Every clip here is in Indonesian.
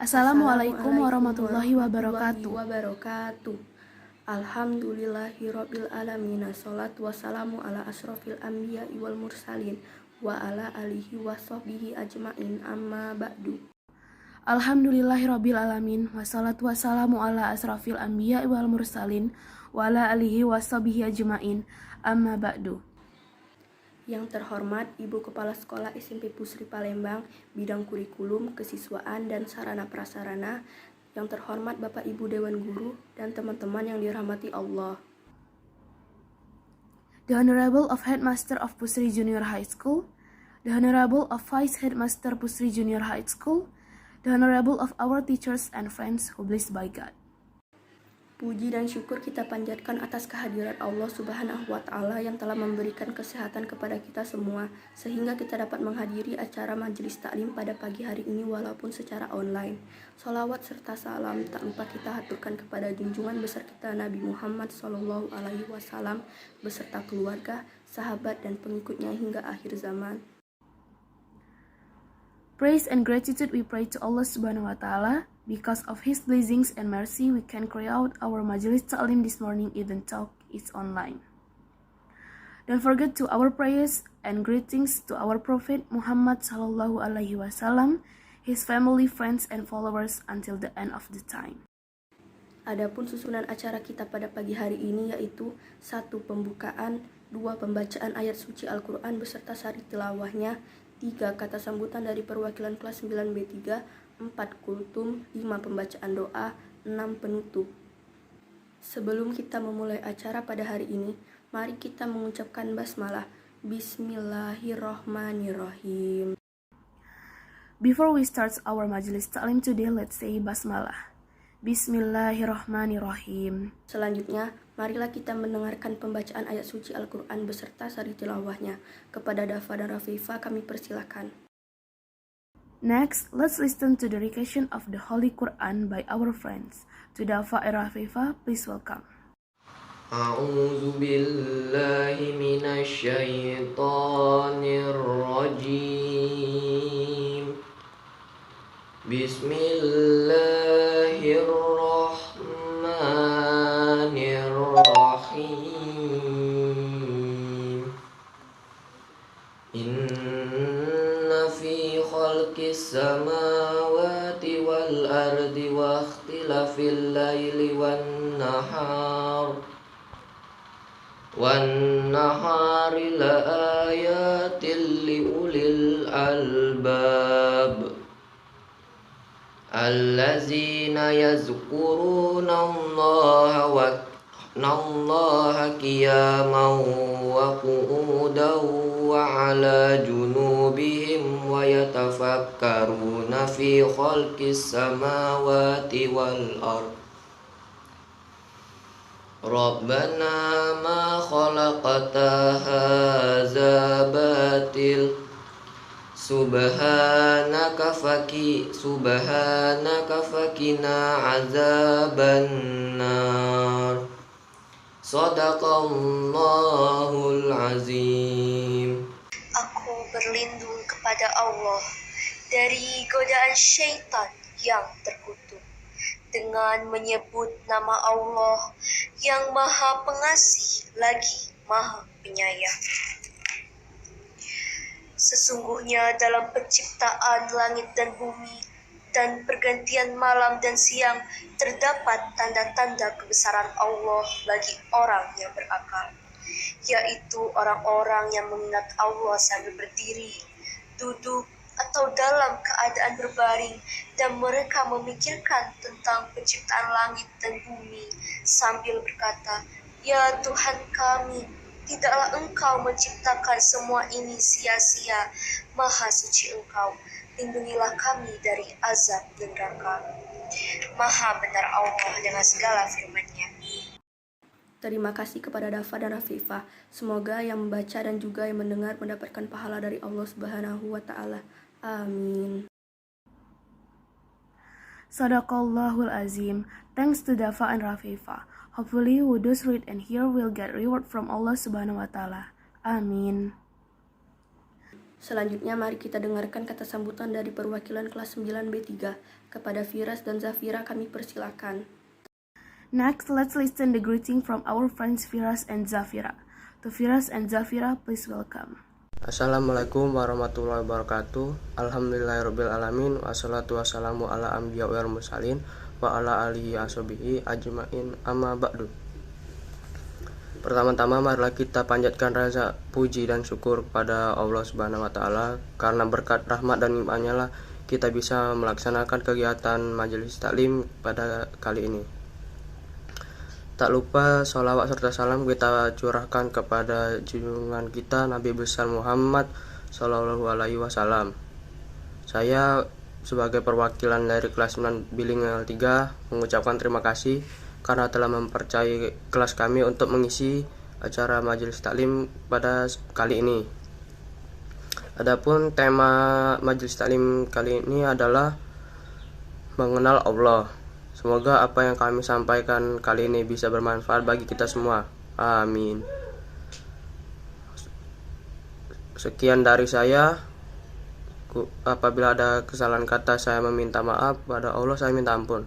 Assalamualaikum warahmatullahi warahmatullahi wabarakatuh. wabarakatuh. Alhamdulillahirabbil alamin. Shalatu wassalamu ala asrofil anbiya wal mursalin wa ala alihi washabbihi ajmain, amma ba'du. Alhamdulillahirabbil alamin wassalatu wassalamu ala asrafil anbiya wal mursalin wa ala alihi washabihi ajmain, amma ba'du. Yang terhormat Ibu Kepala Sekolah SMP Pusri Palembang, bidang kurikulum, kesiswaan, dan sarana prasarana. Yang terhormat Bapak Ibu Dewan Guru dan teman-teman yang dirahmati Allah. The Honorable of Headmaster of Pusri Junior High School, the Honorable of Vice Headmaster Pusri Junior High School, the Honorable of our teachers and friends who blessed by God. Puji dan syukur kita panjatkan atas kehadiran Allah Subhanahu wa Ta'ala yang telah memberikan kesehatan kepada kita semua, sehingga kita dapat menghadiri acara majelis taklim pada pagi hari ini walaupun secara online. Sholawat serta salam tak lupa kita haturkan kepada junjungan besar kita Nabi Muhammad SAW beserta keluarga, sahabat, dan pengikutnya hingga akhir zaman. Praise and gratitude we pray to Allah Subhanahu wa Ta'ala. Because of His blessings and mercy, we can carry out our Majelis Ta'lim this morning even though it's online. Don't forget to our prayers and greetings to our Prophet Muhammad Sallallahu Alaihi Wasallam, his family, friends, and followers until the end of the time. Adapun susunan acara kita pada pagi hari ini yaitu 1. Pembukaan, 2. Pembacaan ayat suci Al-Quran beserta sari tilawahnya, 3. Kata sambutan dari perwakilan kelas 9B3, 4. Kultum, 5. Pembacaan doa, 6. Penutup. Sebelum kita memulai acara pada hari ini, mari kita mengucapkan basmalah. Bismillahirrohmanirrohim. Before we start our Majelis Ta'lim today, let's say basmalah. Bismillahirrohmanirrohim. Selanjutnya, marilah kita mendengarkan pembacaan ayat suci Al-Quran beserta sari tilawahnya. Kepada Dafa dan Rafifa kami persilakan. Next, let's listen to the recitation of the Holy Quran by our friends. To Dafa and Rafifa, please welcome. A'udzu billahi minasyaitonir rajim. Bismillahirrahmanirrahim. Inna fi khalqis samawati wal ardi wa ikhtilafil laili wan nahari la ayatil li ulil albab allazina yazkuruna Allaha qiyaman wa qu'udan wa ala junubihim wa yatafakkaruna fi khalqis samawati wal ard. Rabbana ma khalaqta hadza batil subhanaka fakina azaban nar. Shadaqallahul azim. Aku berlindung kepada Allah dari godaan syaitan yang terkutuk dengan menyebut nama Allah yang Maha Pengasih lagi Maha Penyayang. Sesungguhnya dalam penciptaan langit dan bumi dan pergantian malam dan siang terdapat tanda-tanda kebesaran Allah bagi orang yang berakal, yaitu orang-orang yang mengingat Allah sambil berdiri, duduk, atau dalam keadaan berbaring, dan mereka memikirkan tentang penciptaan langit dan bumi sambil berkata, "Ya Tuhan kami, tidaklah Engkau menciptakan semua ini sia-sia. Maha suci Engkau, lindungilah kami dari azab neraka." Maha benar Allah dengan segala firman-Nya. Terima kasih kepada Dafa dan Rafifa. Semoga yang membaca dan juga yang mendengar mendapatkan pahala dari Allah Subhanahu wa Ta'ala. Amin. Sadaqallahul azim. Thanks to Dafa and Rafifa. Hopefully, who does read and hear will get reward from Allah Subhanahu wa Ta'ala. Amin. Selanjutnya mari kita dengarkan kata sambutan dari perwakilan kelas 9B3. Kepada Firas dan Zafira kami persilakan. Next, let's listen the greeting from our friends Firas and Zafira. To Firas and Zafira, please welcome. Assalamualaikum warahmatullahi wabarakatuh. Alhamdulillahirrabbilalamin. Wassalatu wassalamu ala anbiya wal mursalin wa ala alihi ashabihi ajmain amma ba'du. Pertama-tama marilah kita panjatkan rasa puji dan syukur kepada Allah Subhanahu wa taala karena berkat rahmat dan nikmat-Nya lah kita bisa melaksanakan kegiatan majelis taklim pada kali ini. Tak lupa sholawat serta salam kita curahkan kepada junjungan kita Nabi besar Muhammad Sallallahu Alaihi Wasallam. Saya sebagai perwakilan dari kelas 9 bilingual 3 mengucapkan terima kasih karena telah mempercayai kelas kami untuk mengisi acara majelis taklim pada kali ini. Adapun tema majelis taklim kali ini adalah mengenal Allah. Semoga apa yang kami sampaikan kali ini bisa bermanfaat bagi kita semua. Amin. Sekian dari saya. Apabila ada kesalahan kata saya meminta maaf, pada Allah saya minta ampun.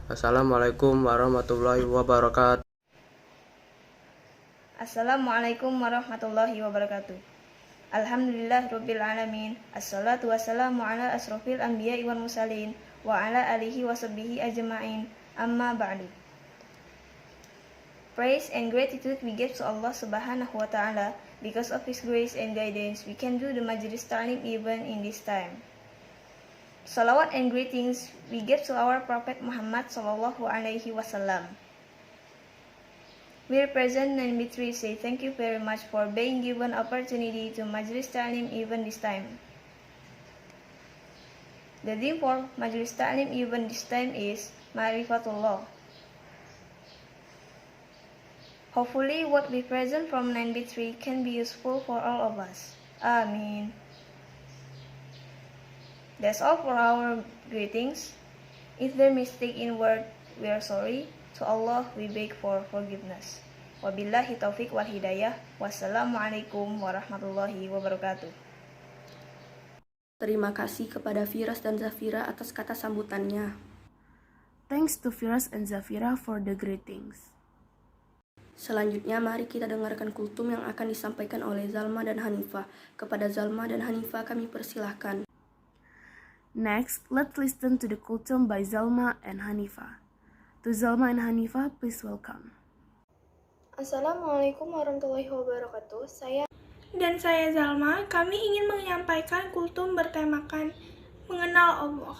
Assalamualaikum warahmatullahi wabarakatuh. Assalamualaikum warahmatullahi wabarakatuh. Alhamdulillahirabbil alamin. Assalatu wassalamu ala asrofil anbiya'i wal mursalin wa ala alihi washabbihi ajma'in. Amma ba'du. Praise and gratitude we give to Allah Subhanahu wa ta'ala. Because of His grace and guidance, we can do the Majlis Ta'lim even in this time. Salawat and greetings we give to our Prophet Muhammad Sallallahu Alaihi Wasallam. We represent 9B3 say thank you very much for being given opportunity to Majlis Ta'lim even this time. The theme for Majlis Ta'lim even this time is Ma'rifatullah. Hopefully what we present from 9B3 can be useful for all of us. Amin. That's all for our greetings. If there mistake in word, we are sorry. To Allah we beg for forgiveness. Wabillahi taufiq wal hidayah. Wassalamualaikum warahmatullahi wabarakatuh. Terima kasih kepada Firas dan Zafira atas kata sambutannya. Thanks to Firas and Zafira for the greetings. Selanjutnya mari kita dengarkan kultum yang akan disampaikan oleh Zalma dan Hanifah. Kepada Zalma dan Hanifah kami persilahkan. Next, let's listen to the kultum by Zalma and Hanifah. To Zalma and Hanifah, please welcome. Assalamualaikum warahmatullahi wabarakatuh. Saya Zalma, kami ingin menyampaikan kultum bertemakan mengenal Allah.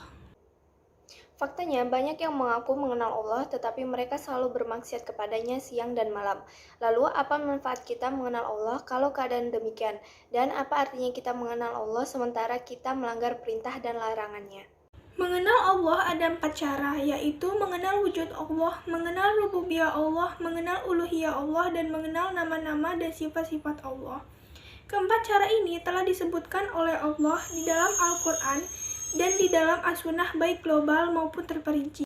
Faktanya, banyak yang mengaku mengenal Allah, tetapi mereka selalu bermaksiat kepadanya siang dan malam. Lalu, apa manfaat kita mengenal Allah kalau keadaan demikian? Dan apa artinya kita mengenal Allah sementara kita melanggar perintah dan larangannya? Mengenal Allah ada 4 cara, yaitu mengenal wujud Allah, mengenal rububiyah Allah, mengenal uluhiyah Allah, dan mengenal nama-nama dan sifat-sifat Allah. Keempat cara ini telah disebutkan oleh Allah di dalam Al-Quran dan di dalam as-sunnah baik global maupun terperinci.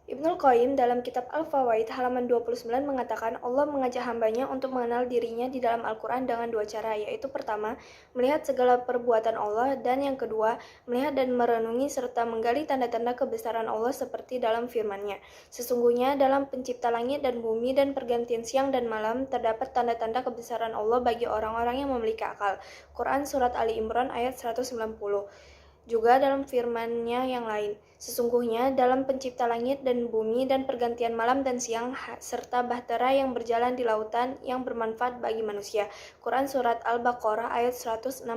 Ibnul Qayyim dalam kitab Al-Fawaid halaman 29 mengatakan Allah mengajak hambanya untuk mengenal dirinya di dalam Al-Quran dengan 2 cara, yaitu pertama, melihat segala perbuatan Allah, dan yang kedua, melihat dan merenungi serta menggali tanda-tanda kebesaran Allah seperti dalam firman-Nya. Sesungguhnya dalam pencipta langit dan bumi dan pergantian siang dan malam terdapat tanda-tanda kebesaran Allah bagi orang-orang yang memiliki akal. Quran Surat Ali Imran ayat 190. Juga dalam firman-Nya yang lain, sesungguhnya dalam pencipta langit dan bumi dan pergantian malam dan siang serta bahtera yang berjalan di lautan yang bermanfaat bagi manusia. Quran Surat Al-Baqarah ayat 164.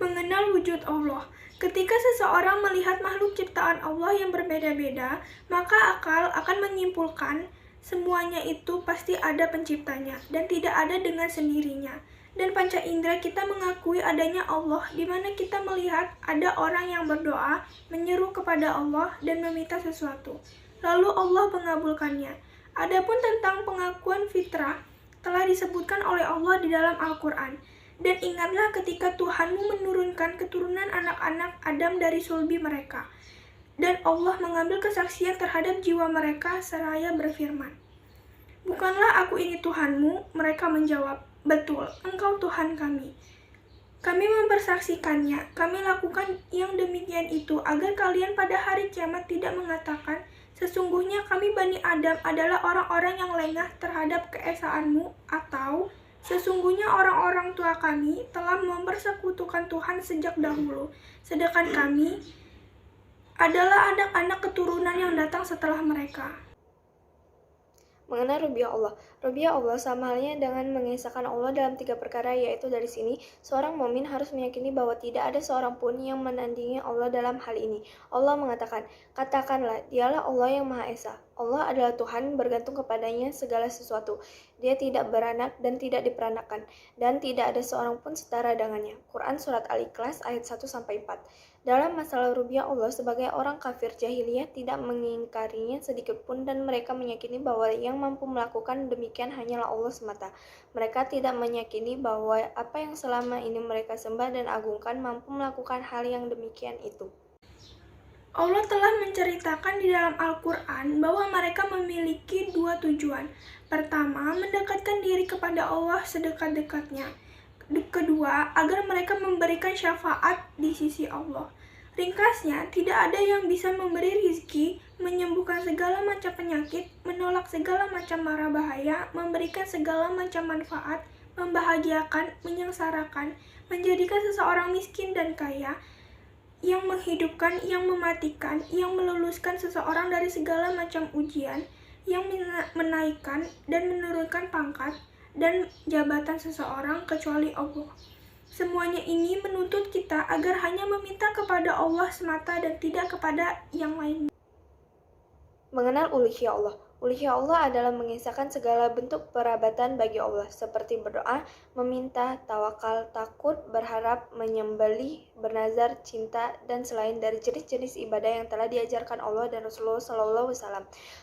Mengenal wujud Allah. Ketika seseorang melihat makhluk ciptaan Allah yang berbeda-beda, maka akal akan menyimpulkan semuanya itu pasti ada penciptanya dan tidak ada dengan sendirinya. Dan panca indera kita mengakui adanya Allah, di mana kita melihat ada orang yang berdoa, menyeru kepada Allah, dan meminta sesuatu. Lalu Allah mengabulkannya. Adapun tentang pengakuan fitrah, telah disebutkan oleh Allah di dalam Al-Quran. Dan ingatlah ketika Tuhanmu menurunkan keturunan anak-anak Adam dari sulbi mereka. Dan Allah mengambil kesaksian terhadap jiwa mereka seraya berfirman, "Bukanlah aku ini Tuhanmu?" Mereka menjawab, "Betul, Engkau Tuhan kami." Kami mempersaksikannya, kami lakukan yang demikian itu agar kalian pada hari kiamat tidak mengatakan, sesungguhnya kami Bani Adam adalah orang-orang yang lengah terhadap keesaanmu, atau sesungguhnya orang-orang tua kami telah mempersekutukan Tuhan sejak dahulu, sedangkan kami adalah anak-anak keturunan yang datang setelah mereka. Mengenai rubiah Allah. Rubiah Allah sama halnya dengan mengesahkan Allah dalam 3 perkara, yaitu dari sini, seorang mukmin harus meyakini bahwa tidak ada seorang pun yang menandingi Allah dalam hal ini. Allah mengatakan, katakanlah, dialah Allah yang Maha Esa. Allah adalah Tuhan, bergantung kepadanya segala sesuatu. Dia tidak beranak dan tidak diperanakan, dan tidak ada seorang pun setara dengannya. Quran Surat Al-Ikhlas ayat 1-4. Dalam masalah rubiah Allah, sebagai orang kafir jahiliyah tidak mengingkarinya sedikitpun dan mereka meyakini bahwa yang mampu melakukan demikian hanyalah Allah semata. Mereka tidak meyakini bahwa apa yang selama ini mereka sembah dan agungkan mampu melakukan hal yang demikian itu. Allah telah menceritakan di dalam Al-Quran bahwa mereka memiliki 2 tujuan. Pertama, mendekatkan diri kepada Allah sedekat-dekatnya. Kedua, agar mereka memberikan syafaat di sisi Allah. Ringkasnya, tidak ada yang bisa memberi rizki, menyembuhkan segala macam penyakit, menolak segala macam mara bahaya, memberikan segala macam manfaat, membahagiakan, menyengsarakan, menjadikan seseorang miskin dan kaya, yang menghidupkan, yang mematikan, yang meluluskan seseorang dari segala macam ujian, yang menaikkan dan menurunkan pangkat dan jabatan seseorang kecuali Allah. Semuanya ini menuntut kita agar hanya meminta kepada Allah semata dan tidak kepada yang lain. Mengenal uluhiyah Allah. Uluhiyah Allah adalah mengisahkan segala bentuk perabatan bagi Allah, seperti berdoa, meminta, tawakal, takut, berharap, menyembelih, bernazar, cinta, dan selain dari jenis-jenis ibadah yang telah diajarkan Allah dan Rasulullah SAW.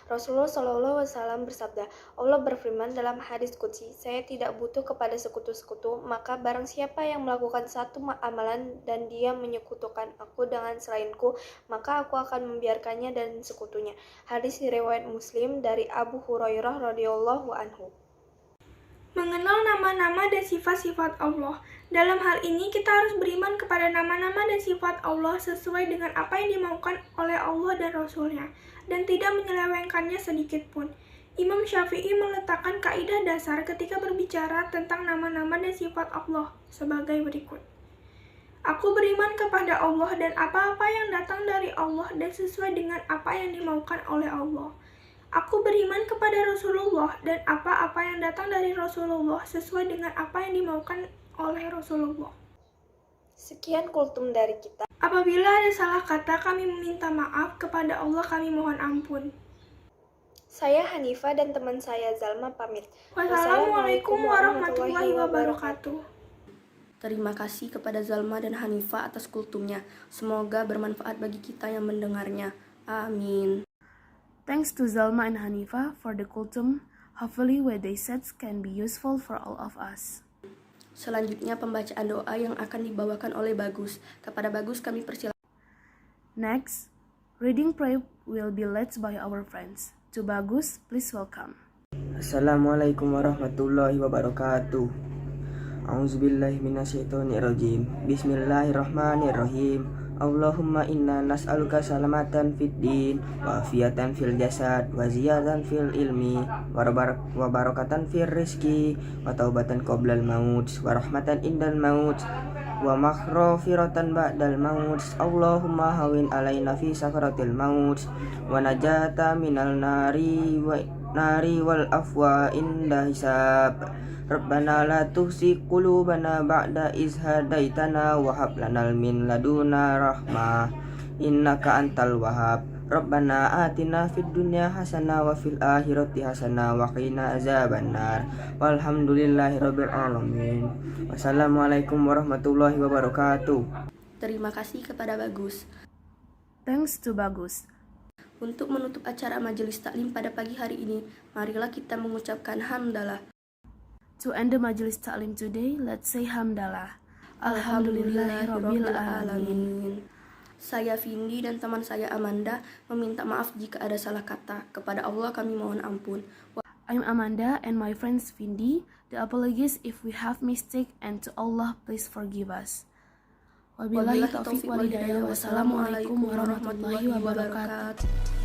Rasulullah SAW bersabda, Allah berfirman dalam hadis qudsi, saya tidak butuh kepada sekutu-sekutu, maka barang siapa yang melakukan satu amalan dan dia menyekutukan aku dengan selainku, maka aku akan membiarkannya dan sekutunya. Hadis riwayat Muslim dari Abu Hurairah radhiyallahu anhu. Mengenal nama-nama dan sifat-sifat Allah. Dalam hal ini kita harus beriman kepada nama-nama dan sifat Allah sesuai dengan apa yang dimaukan oleh Allah dan Rasul-Nya, dan tidak menyelewengkannya sedikit pun. Imam Syafi'i meletakkan kaidah dasar ketika berbicara tentang nama-nama dan sifat Allah sebagai berikut. Aku beriman kepada Allah dan apa-apa yang datang dari Allah dan sesuai dengan apa yang dimaukan oleh Allah. Aku beriman kepada Rasulullah dan apa-apa yang datang dari Rasulullah sesuai dengan apa yang dimaukan oleh Rasulullah. Sekian kultum dari kita. Apabila ada salah kata, kami meminta maaf. Kepada Allah kami mohon ampun. Saya Hanifah dan teman saya Zalma pamit. Wassalamualaikum warahmatullahi wabarakatuh. Terima kasih kepada Zalma dan Hanifah atas kultumnya. Semoga bermanfaat bagi kita yang mendengarnya. Amin. Thanks to Zalma and Hanifa for the kultum. Hopefully what they said can be useful for all of us. Selanjutnya pembacaan doa yang akan dibawakan oleh Bagus. Kepada Bagus kami persilakan. Next, reading prayer will be led by our friends. To Bagus, please welcome. Assalamualaikum warahmatullahi wabarakatuh. A'udzubillahi minasyaitonirrajim. Bismillahirrahmanirrahim. Allahumma inna nas'aluka salamatan fid din wa afiatan fil jasad wa ziyadatan fil ilmi wa barakatan fil rizki wa taubatan qoblal maut wa rahmatan indal maut wa maghfiratan ba'dal maut. Allahumma hawin alaina fi sakaratil maut wa najata minal nari wal afwa inda hisab. Rabbana la tuzigh qulubana ba'da iz hadaitana wa hab lana min ladunna rahmah innaka antal wahhab. Rabbana atina fid dunya hasanah wa fil akhirati hasanah wa qina azabannar. Walhamdulillahirabbil alamin. Wassalamualaikum warahmatullahi wabarakatuh. Terima kasih kepada Bagus. Thanks to Bagus. Untuk menutup acara majelis taklim pada pagi hari ini, marilah kita mengucapkan hamdalah. To end the Majlis Ta'lim today, let's say hamdalah. Alhamdulillahirabbil alamin. Saya Vindi dan teman saya Amanda meminta maaf jika ada salah kata. Kepada Allah kami mohon ampun. I'm Amanda and my friends Vindi The apologies if we have mistake, and to Allah please forgive us. Wabillahi taufiq wal hidayah. Wassalamualaikum warahmatullahi wabarakatuh.